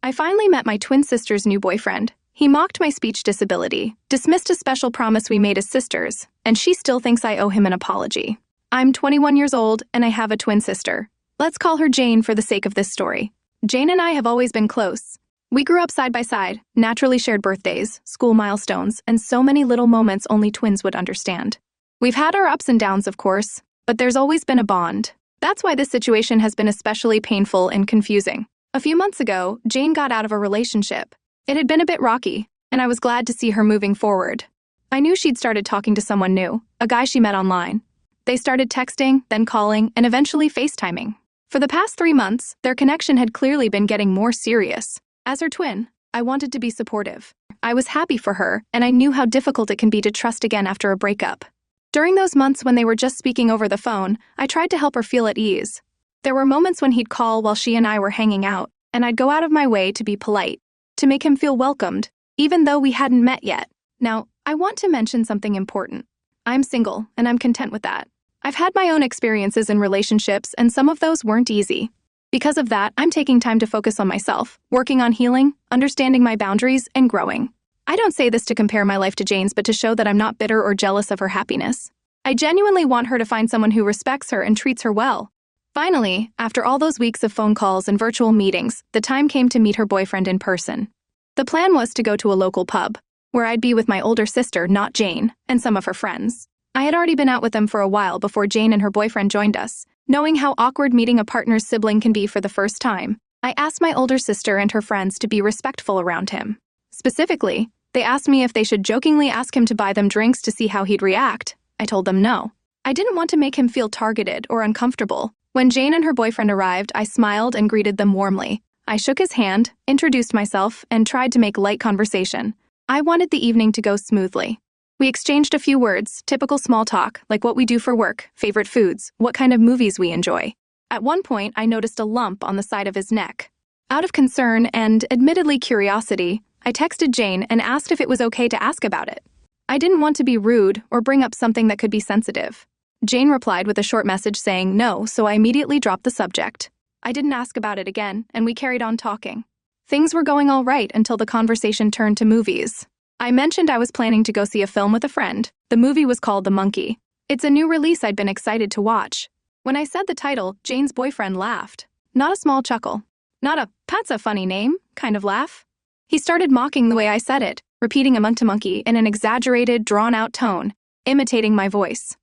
I finally met my twin sister's new boyfriend. He mocked my speech disability, dismissed a special promise we made as sisters, and she still thinks I owe him an apology. I'm 21 years old, and I have a twin sister. Let's call her Jane for the sake of this story. Jane and I have always been close. We grew up side by side, naturally shared birthdays, school milestones, and so many little moments only twins would understand. We've had our ups and downs, of course, but there's always been a bond. That's why this situation has been especially painful and confusing. A few months ago, Jane got out of a relationship. It had been a bit rocky, and I was glad to see her moving forward. I knew she'd started talking to someone new, a guy she met online. They started texting, then calling, and eventually FaceTiming. For the past 3 months, their connection had clearly been getting more serious. As her twin, I wanted to be supportive. I was happy for her, and I knew how difficult it can be to trust again after a breakup. During those months when they were just speaking over the phone, I tried to help her feel at ease. There were moments when he'd call while she and I were hanging out, and I'd go out of my way to be polite, to make him feel welcomed, even though we hadn't met yet. Now, I want to mention something important. I'm single, and I'm content with that. I've had my own experiences in relationships, and some of those weren't easy. Because of that, I'm taking time to focus on myself, working on healing, understanding my boundaries, and growing. I don't say this to compare my life to Jane's, but to show that I'm not bitter or jealous of her happiness. I genuinely want her to find someone who respects her and treats her well. Finally, after all those weeks of phone calls and virtual meetings, the time came to meet her boyfriend in person. The plan was to go to a local pub, where I'd be with my older sister, not Jane, and some of her friends. I had already been out with them for a while before Jane and her boyfriend joined us. Knowing how awkward meeting a partner's sibling can be for the first time, I asked my older sister and her friends to be respectful around him. Specifically, they asked me if they should jokingly ask him to buy them drinks to see how he'd react. I told them no. I didn't want to make him feel targeted or uncomfortable. When Jane and her boyfriend arrived, I smiled and greeted them warmly. I shook his hand, introduced myself, and tried to make light conversation. I wanted the evening to go smoothly. We exchanged a few words, typical small talk, like what we do for work, favorite foods, what kind of movies we enjoy. At one point, I noticed a lump on the side of his neck. Out of concern and, admittedly, curiosity, I texted Jane and asked if it was okay to ask about it. I didn't want to be rude or bring up something that could be sensitive. Jane replied with a short message saying no, so I immediately dropped the subject. I didn't ask about it again, and we carried on talking. Things were going all right until the conversation turned to movies. I mentioned I was planning to go see a film with a friend. The movie was called The Monkey. It's a new release I'd been excited to watch. When I said the title, Jane's boyfriend laughed. Not a small chuckle. Not a, "that's a funny name," kind of laugh. He started mocking the way I said it, repeating monkey in an exaggerated, drawn-out tone, imitating my voice.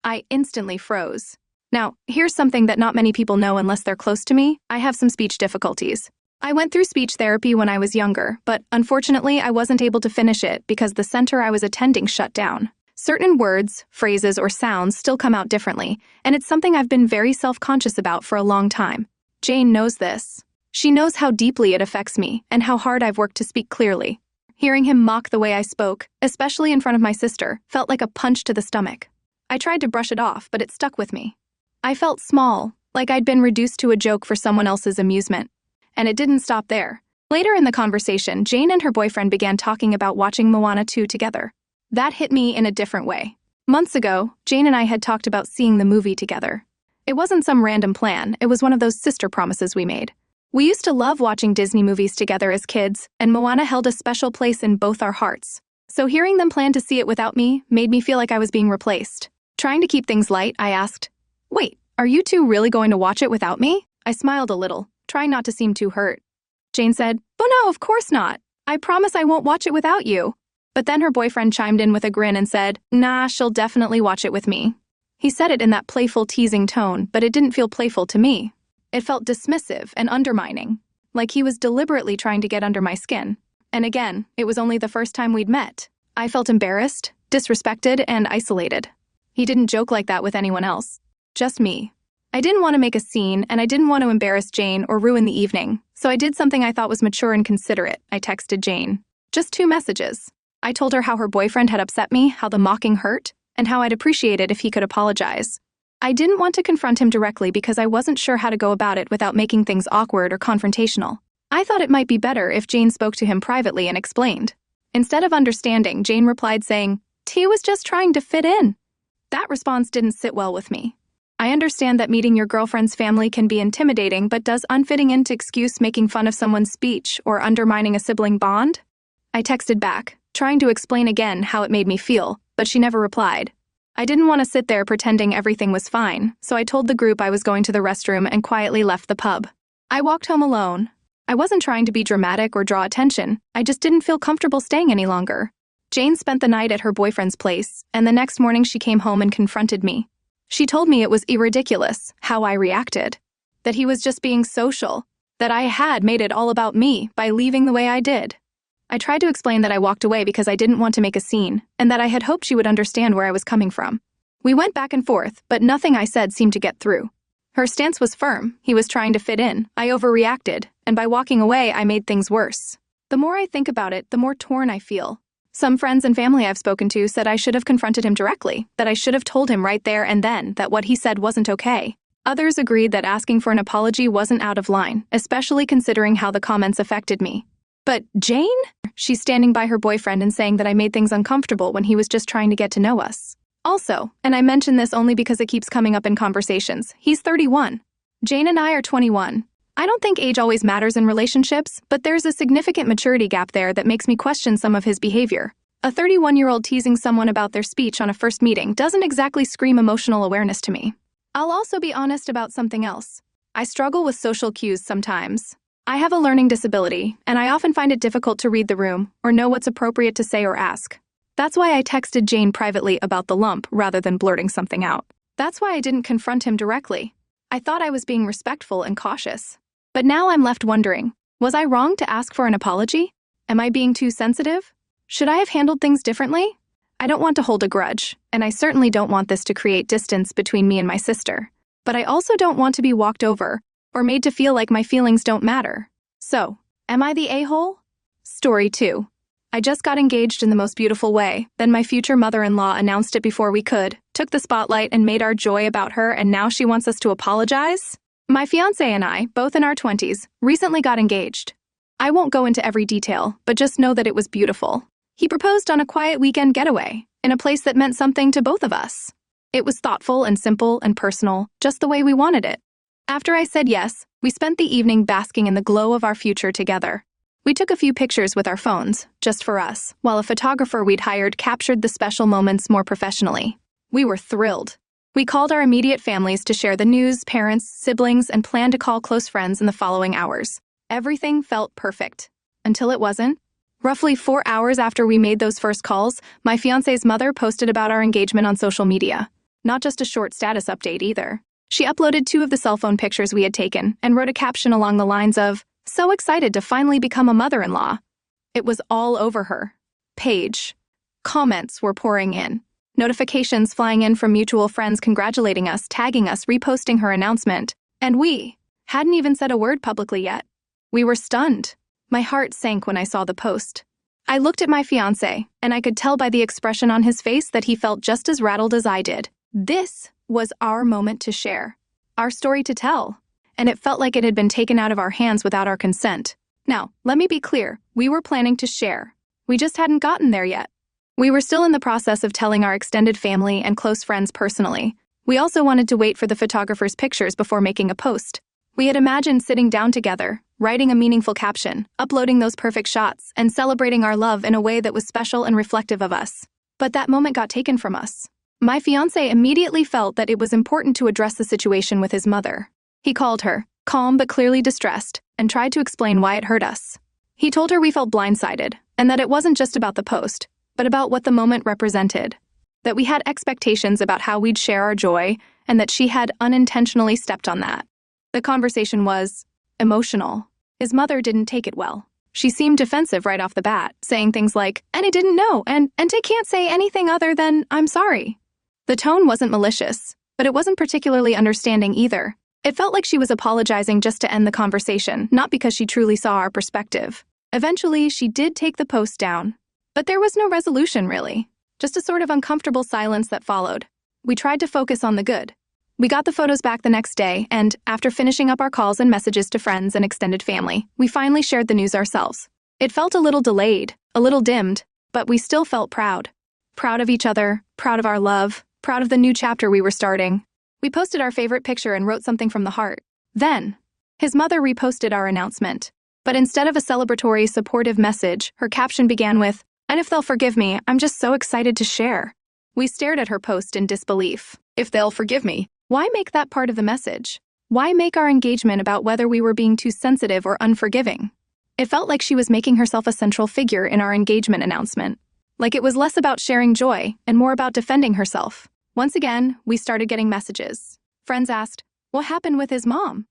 I instantly froze. Now, here's something that not many people know unless they're close to me. I have some speech difficulties. I went through speech therapy when I was younger, but unfortunately I wasn't able to finish it because the center I was attending shut down. Certain words, phrases, or sounds still come out differently, and it's something I've been very self-conscious about for a long time. Jane knows this. She knows how deeply it affects me and how hard I've worked to speak clearly. Hearing him mock the way I spoke, especially in front of my sister, felt like a punch to the stomach. I tried to brush it off, but it stuck with me. I felt small, like I'd been reduced to a joke for someone else's amusement. And it didn't stop there. Later in the conversation, Jane and her boyfriend began talking about watching Moana 2 together. That hit me in a different way. Months ago, Jane and I had talked about seeing the movie together. It wasn't some random plan, it was one of those sister promises we made. We used to love watching Disney movies together as kids, and Moana held a special place in both our hearts. So hearing them plan to see it without me made me feel like I was being replaced. Trying to keep things light, I asked, "Wait, are you two really going to watch it without me?" I smiled a little, trying not to seem too hurt. Jane said, "Oh no, of course not. I promise I won't watch it without you." But then her boyfriend chimed in with a grin and said, "Nah, she'll definitely watch it with me." He said it in that playful, teasing tone, but it didn't feel playful to me. It felt dismissive and undermining, like he was deliberately trying to get under my skin. And again, it was only the first time we'd met. I felt embarrassed, disrespected, and isolated. He didn't joke like that with anyone else. Just me. I didn't want to make a scene, and I didn't want to embarrass Jane or ruin the evening, so I did something I thought was mature and considerate. I texted Jane. Just 2 messages. I told her how her boyfriend had upset me, how the mocking hurt, and how I'd appreciate it if he could apologize. I didn't want to confront him directly because I wasn't sure how to go about it without making things awkward or confrontational. I thought it might be better if Jane spoke to him privately and explained. Instead of understanding, Jane replied saying, "T was just trying to fit in." That response didn't sit well with me. I understand that meeting your girlfriend's family can be intimidating, but does unfitting into excuse making fun of someone's speech or undermining a sibling bond? I texted back, trying to explain again how it made me feel, but she never replied. I didn't want to sit there pretending everything was fine, so I told the group I was going to the restroom and quietly left the pub. I walked home alone. I wasn't trying to be dramatic or draw attention, I just didn't feel comfortable staying any longer. Jane spent the night at her boyfriend's place, and the next morning she came home and confronted me. She told me it was ridiculous how I reacted, that he was just being social, that I had made it all about me by leaving the way I did. I tried to explain that I walked away because I didn't want to make a scene, and that I had hoped she would understand where I was coming from. We went back and forth, but nothing I said seemed to get through. Her stance was firm, he was trying to fit in, I overreacted, and by walking away I made things worse. The more I think about it, the more torn I feel. Some friends and family I've spoken to said I should have confronted him directly, that I should have told him right there and then that what he said wasn't okay. Others agreed that asking for an apology wasn't out of line, especially considering how the comments affected me. But Jane? She's standing by her boyfriend and saying that I made things uncomfortable when he was just trying to get to know us. Also, and I mention this only because it keeps coming up in conversations, he's 31. Jane and I are 21. I don't think age always matters in relationships, but there's a significant maturity gap there that makes me question some of his behavior. A 31-year-old teasing someone about their speech on a first meeting doesn't exactly scream emotional awareness to me. I'll also be honest about something else. I struggle with social cues sometimes. I have a learning disability, and I often find it difficult to read the room or know what's appropriate to say or ask. That's why I texted Jane privately about the lump rather than blurting something out. That's why I didn't confront him directly. I thought I was being respectful and cautious. But now I'm left wondering, was I wrong to ask for an apology? Am I being too sensitive? Should I have handled things differently? I don't want to hold a grudge, and I certainly don't want this to create distance between me and my sister. But I also don't want to be walked over or made to feel like my feelings don't matter. So, am I the a-hole? Story 2. I just got engaged in the most beautiful way, then my future mother-in-law announced it before we could, took the spotlight and made our joy about her, and now she wants us to apologize? My fiancé and I, both in our 20s, recently got engaged. I won't go into every detail, but just know that it was beautiful. He proposed on a quiet weekend getaway, in a place that meant something to both of us. It was thoughtful and simple and personal, just the way we wanted it. After I said yes, we spent the evening basking in the glow of our future together. We took a few pictures with our phones, just for us, while a photographer we'd hired captured the special moments more professionally. We were thrilled. We called our immediate families to share the news, parents, siblings, and planned to call close friends in the following hours. Everything felt perfect. Until it wasn't. Roughly 4 hours after we made those first calls, my fiancé's mother posted about our engagement on social media. Not just a short status update either. She uploaded 2 of the cell phone pictures we had taken and wrote a caption along the lines of, "So excited to finally become a mother-in-law." It was all over her page. Comments were pouring in. Notifications flying in from mutual friends congratulating us, tagging us, reposting her announcement. And we hadn't even said a word publicly yet. We were stunned. My heart sank when I saw the post. I looked at my fiancé, and I could tell by the expression on his face that he felt just as rattled as I did. This was our moment to share, our story to tell, and it felt like it had been taken out of our hands without our consent. Now, let me be clear, we were planning to share. We just hadn't gotten there yet. We were still in the process of telling our extended family and close friends personally. We also wanted to wait for the photographer's pictures before making a post. We had imagined sitting down together, writing a meaningful caption, uploading those perfect shots, and celebrating our love in a way that was special and reflective of us. But that moment got taken from us. My fiancé immediately felt that it was important to address the situation with his mother. He called her, calm but clearly distressed, and tried to explain why it hurt us. He told her we felt blindsided, and that it wasn't just about the post, but about what the moment represented. That we had expectations about how we'd share our joy, and that she had unintentionally stepped on that. The conversation was emotional. His mother didn't take it well. She seemed defensive right off the bat, saying things like, "And I didn't know, and I can't say anything other than, I'm sorry." The tone wasn't malicious, but it wasn't particularly understanding either. It felt like she was apologizing just to end the conversation, not because she truly saw our perspective. Eventually, she did take the post down. But there was no resolution, really. Just a sort of uncomfortable silence that followed. We tried to focus on the good. We got the photos back the next day, and after finishing up our calls and messages to friends and extended family, we finally shared the news ourselves. It felt a little delayed, a little dimmed, but we still felt proud. Proud of each other, proud of our love, proud of the new chapter we were starting. We posted our favorite picture and wrote something from the heart. Then, his mother reposted our announcement. But instead of a celebratory, supportive message, her caption began with, "And if they'll forgive me, I'm just so excited to share." We stared at her post in disbelief. If they'll forgive me, why make that part of the message? Why make our engagement about whether we were being too sensitive or unforgiving? It felt like she was making herself a central figure in our engagement announcement. Like it was less about sharing joy and more about defending herself. Once again, we started getting messages. Friends asked, "What happened with his mom?"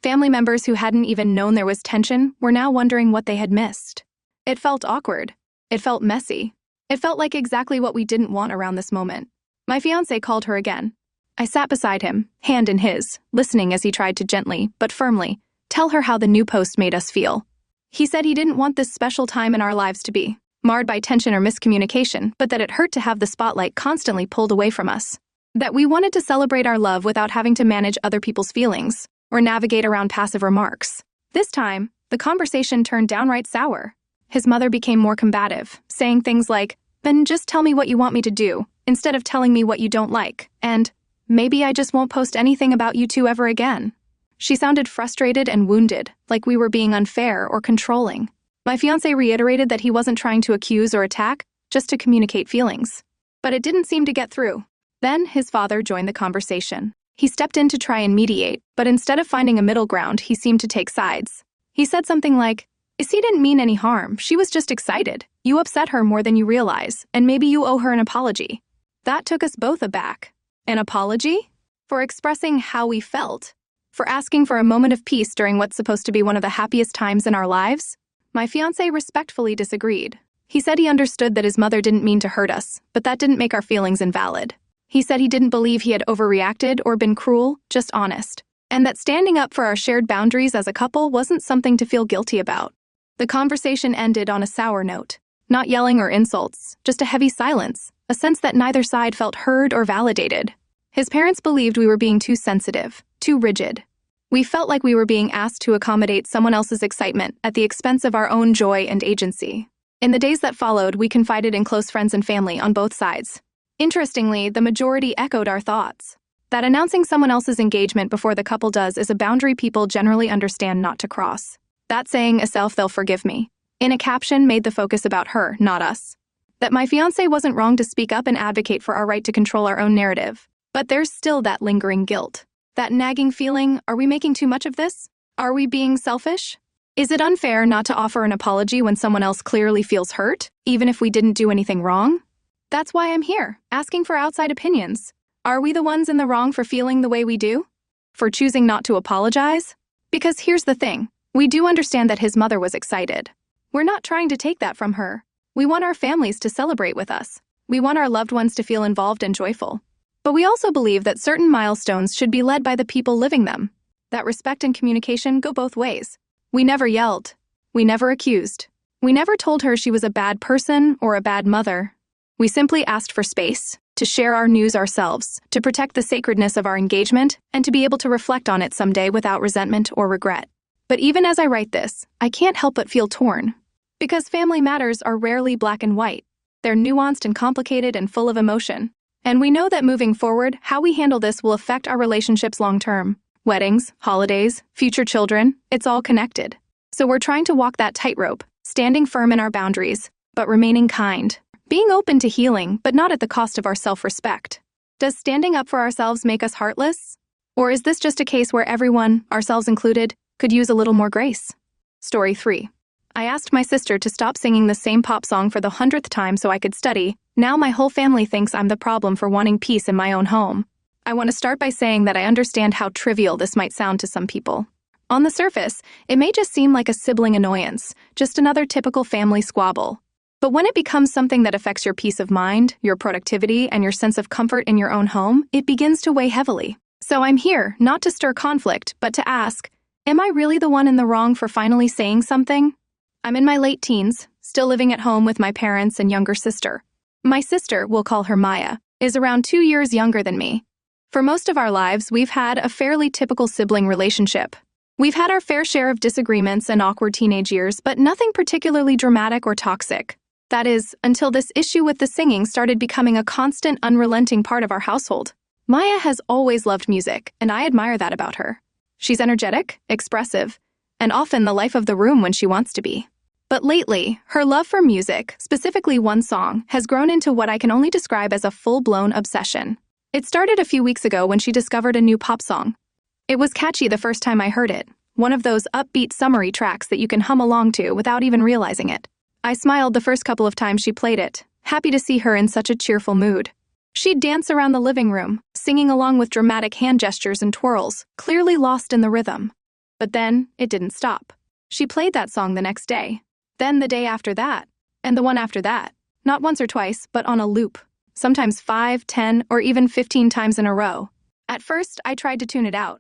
Family members who hadn't even known there was tension were now wondering what they had missed. It felt awkward. It felt messy. It felt like exactly what we didn't want around this moment. My fiancé called her again. I sat beside him, hand in his, listening as he tried to gently, but firmly, tell her how the new post made us feel. He said he didn't want this special time in our lives to be marred by tension or miscommunication, but that it hurt to have the spotlight constantly pulled away from us. That we wanted to celebrate our love without having to manage other people's feelings or navigate around passive remarks. This time, the conversation turned downright sour. His mother became more combative, saying things like, "Then just tell me what you want me to do, instead of telling me what you don't like, and maybe I just won't post anything about you two ever again." She sounded frustrated and wounded, like we were being unfair or controlling. My fiancé reiterated that he wasn't trying to accuse or attack, just to communicate feelings. But it didn't seem to get through. Then his father joined the conversation. He stepped in to try and mediate, but instead of finding a middle ground, he seemed to take sides. He said something like, "Issy didn't mean any harm, she was just excited. You upset her more than you realize, and maybe you owe her an apology." That took us both aback. An apology? For expressing how we felt? For asking for a moment of peace during what's supposed to be one of the happiest times in our lives? My fiancé respectfully disagreed. He said he understood that his mother didn't mean to hurt us, but that didn't make our feelings invalid. He said he didn't believe he had overreacted or been cruel, just honest, and that standing up for our shared boundaries as a couple wasn't something to feel guilty about. The conversation ended on a sour note. Not yelling or insults, just a heavy silence, a sense that neither side felt heard or validated. His parents believed we were being too sensitive, too rigid. We felt like we were being asked to accommodate someone else's excitement at the expense of our own joy and agency. In the days that followed, we confided in close friends and family on both sides. Interestingly, the majority echoed our thoughts. That announcing someone else's engagement before the couple does is a boundary people generally understand not to cross. That saying, "If they'll forgive me," in a caption made the focus about her, not us. That my fiancé wasn't wrong to speak up and advocate for our right to control our own narrative. But there's still that lingering guilt. That nagging feeling, are we making too much of this? Are we being selfish? Is it unfair not to offer an apology when someone else clearly feels hurt, even if we didn't do anything wrong? That's why I'm here, asking for outside opinions. Are we the ones in the wrong for feeling the way we do? For choosing not to apologize? Because here's the thing, we do understand that his mother was excited. We're not trying to take that from her. We want our families to celebrate with us. We want our loved ones to feel involved and joyful. But we also believe that certain milestones should be led by the people living them. That respect and communication go both ways. We never yelled. We never accused. We never told her she was a bad person or a bad mother. We simply asked for space, to share our news ourselves, to protect the sacredness of our engagement, and to be able to reflect on it someday without resentment or regret. But even as I write this, I can't help but feel torn. Because family matters are rarely black and white. They're nuanced and complicated and full of emotion. And we know that moving forward, how we handle this will affect our relationships long-term. Weddings, holidays, future children, it's all connected. So we're trying to walk that tightrope, standing firm in our boundaries, but remaining kind. Being open to healing, but not at the cost of our self-respect. Does standing up for ourselves make us heartless? Or is this just a case where everyone, ourselves included, could use a little more grace? Story 3. I asked my sister to stop singing the same pop song for the 100th time so I could study. Now my whole family thinks I'm the problem for wanting peace in my own home. I want to start by saying that I understand how trivial this might sound to some people. On the surface, it may just seem like a sibling annoyance, just another typical family squabble. But when it becomes something that affects your peace of mind, your productivity, and your sense of comfort in your own home, it begins to weigh heavily. So I'm here, not to stir conflict, but to ask, am I really the one in the wrong for finally saying something? I'm in my late teens, still living at home with my parents and younger sister. My sister, we'll call her Maya, is around 2 years younger than me. For most of our lives, we've had a fairly typical sibling relationship. We've had our fair share of disagreements and awkward teenage years, but nothing particularly dramatic or toxic. That is, until this issue with the singing started becoming a constant, unrelenting part of our household. Maya has always loved music, and I admire that about her. She's energetic, expressive, and often the life of the room when she wants to be. But lately, her love for music, specifically one song, has grown into what I can only describe as a full-blown obsession. It started a few weeks ago when she discovered a new pop song. It was catchy the first time I heard it, one of those upbeat summery tracks that you can hum along to without even realizing it. I smiled the first couple of times she played it, happy to see her in such a cheerful mood. She'd dance around the living room, singing along with dramatic hand gestures and twirls, clearly lost in the rhythm. But then, it didn't stop. She played that song the next day, then the day after that, and the one after that. Not once or twice, but on a loop. Sometimes 5, 10, or even 15 times in a row. At first, I tried to tune it out.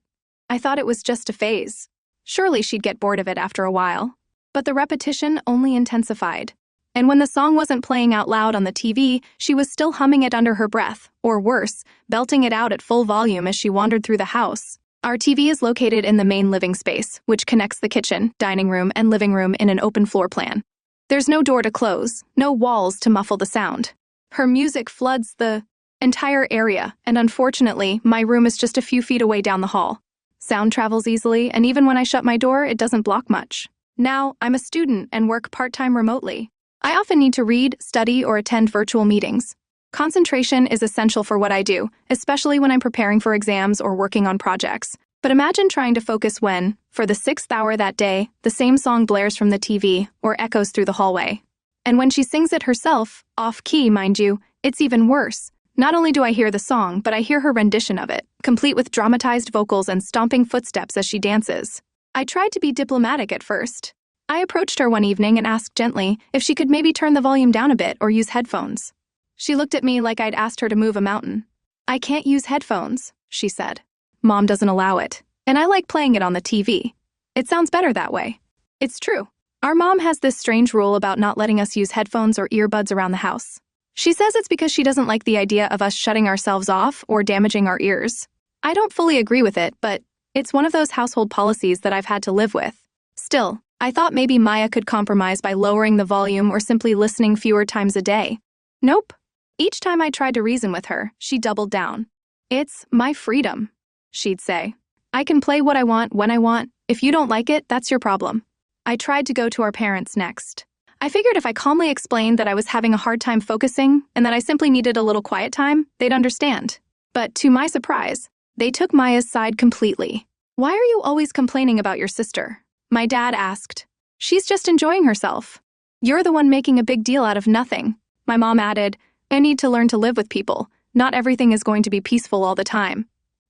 I thought it was just a phase. Surely she'd get bored of it after a while. But the repetition only intensified. And when the song wasn't playing out loud on the TV, she was still humming it under her breath, or worse, belting it out at full volume as she wandered through the house. Our TV is located in the main living space, which connects the kitchen, dining room, and living room in an open floor plan. There's no door to close, no walls to muffle the sound. Her music floods the entire area, and unfortunately, my room is just a few feet away down the hall. Sound travels easily, and even when I shut my door, it doesn't block much. Now, I'm a student and work part-time remotely. I often need to read, study, or attend virtual meetings. Concentration is essential for what I do, especially when I'm preparing for exams or working on projects. But imagine trying to focus when, for the 6th hour that day, the same song blares from the TV or echoes through the hallway. And when she sings it herself, off-key, mind you, it's even worse. Not only do I hear the song, but I hear her rendition of it, complete with dramatized vocals and stomping footsteps as she dances. I tried to be diplomatic at first. I approached her one evening and asked gently if she could maybe turn the volume down a bit or use headphones. She looked at me like I'd asked her to move a mountain. "I can't use headphones," she said. "Mom doesn't allow it, and I like playing it on the TV. It sounds better that way." It's true. Our mom has this strange rule about not letting us use headphones or earbuds around the house. She says it's because she doesn't like the idea of us shutting ourselves off or damaging our ears. I don't fully agree with it, but it's one of those household policies that I've had to live with. Still, I thought maybe Maya could compromise by lowering the volume or simply listening fewer times a day. Nope. Each time I tried to reason with her, she doubled down. "It's my freedom," she'd say. "I can play what I want when I want. If you don't like it, that's your problem." I tried to go to our parents next. I figured if I calmly explained that I was having a hard time focusing and that I simply needed a little quiet time, they'd understand. But to my surprise, they took Maya's side completely. "Why are you always complaining about your sister?" my dad asked. "She's just enjoying herself. You're the one making a big deal out of nothing." My mom added, "I need to learn to live with people. Not everything is going to be peaceful all the time."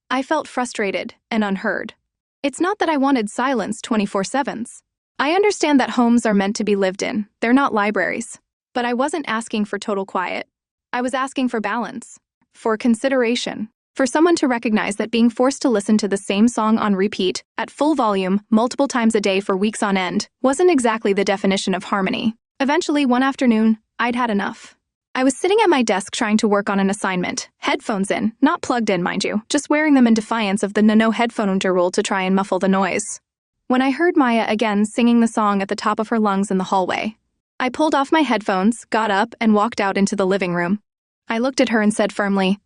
I felt frustrated and unheard. It's not that I wanted silence 24/7. I understand that homes are meant to be lived in. They're not libraries. But I wasn't asking for total quiet. I was asking for balance, for consideration, for someone to recognize that being forced to listen to the same song on repeat, at full volume, multiple times a day for weeks on end, wasn't exactly the definition of harmony. Eventually, one afternoon, I'd had enough. I was sitting at my desk trying to work on an assignment, headphones in, not plugged in, mind you, just wearing them in defiance of the no headphone rule to try and muffle the noise. When I heard Maya again singing the song at the top of her lungs in the hallway, I pulled off my headphones, got up, and walked out into the living room. I looked at her and said firmly,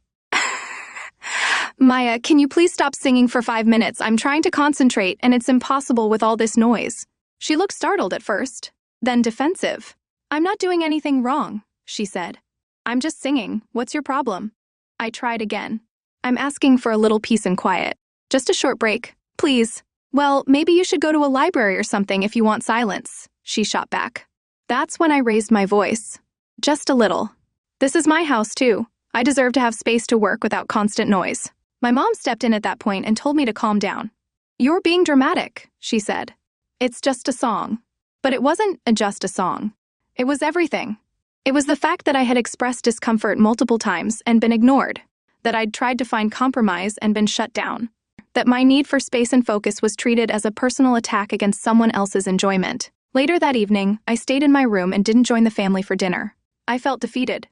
"Maya, can you please stop singing for 5 minutes? I'm trying to concentrate, and it's impossible with all this noise." She looked startled at first, then defensive. "I'm not doing anything wrong," she said. "I'm just singing. What's your problem?" I tried again. "I'm asking for a little peace and quiet. Just a short break, please." "Well, maybe you should go to a library or something if you want silence," she shot back. That's when I raised my voice. Just a little. "This is my house, too. I deserve to have space to work without constant noise." My mom stepped in at that point and told me to calm down. "You're being dramatic," she said. "It's just a song." But it wasn't just a song. It was everything. It was the fact that I had expressed discomfort multiple times and been ignored, that I'd tried to find compromise and been shut down, that my need for space and focus was treated as a personal attack against someone else's enjoyment. Later that evening, I stayed in my room and didn't join the family for dinner. I felt defeated.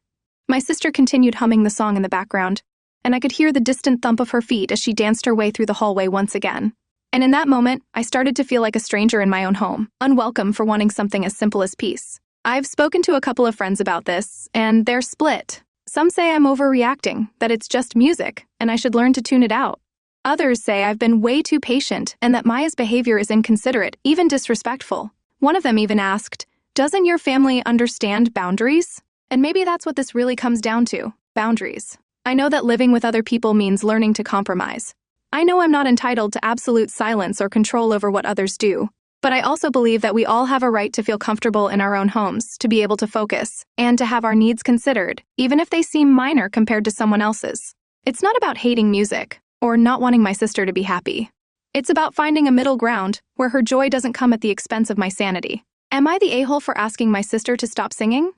My sister continued humming the song in the background, and I could hear the distant thump of her feet as she danced her way through the hallway once again. And in that moment, I started to feel like a stranger in my own home, unwelcome for wanting something as simple as peace. I've spoken to a couple of friends about this, and they're split. Some say I'm overreacting, that it's just music, and I should learn to tune it out. Others say I've been way too patient and that Maya's behavior is inconsiderate, even disrespectful. One of them even asked, "Doesn't your family understand boundaries?" And maybe that's what this really comes down to, boundaries. I know that living with other people means learning to compromise. I know I'm not entitled to absolute silence or control over what others do, but I also believe that we all have a right to feel comfortable in our own homes, to be able to focus, and to have our needs considered, even if they seem minor compared to someone else's. It's not about hating music or not wanting my sister to be happy. It's about finding a middle ground where her joy doesn't come at the expense of my sanity. Am I the a-hole for asking my sister to stop singing?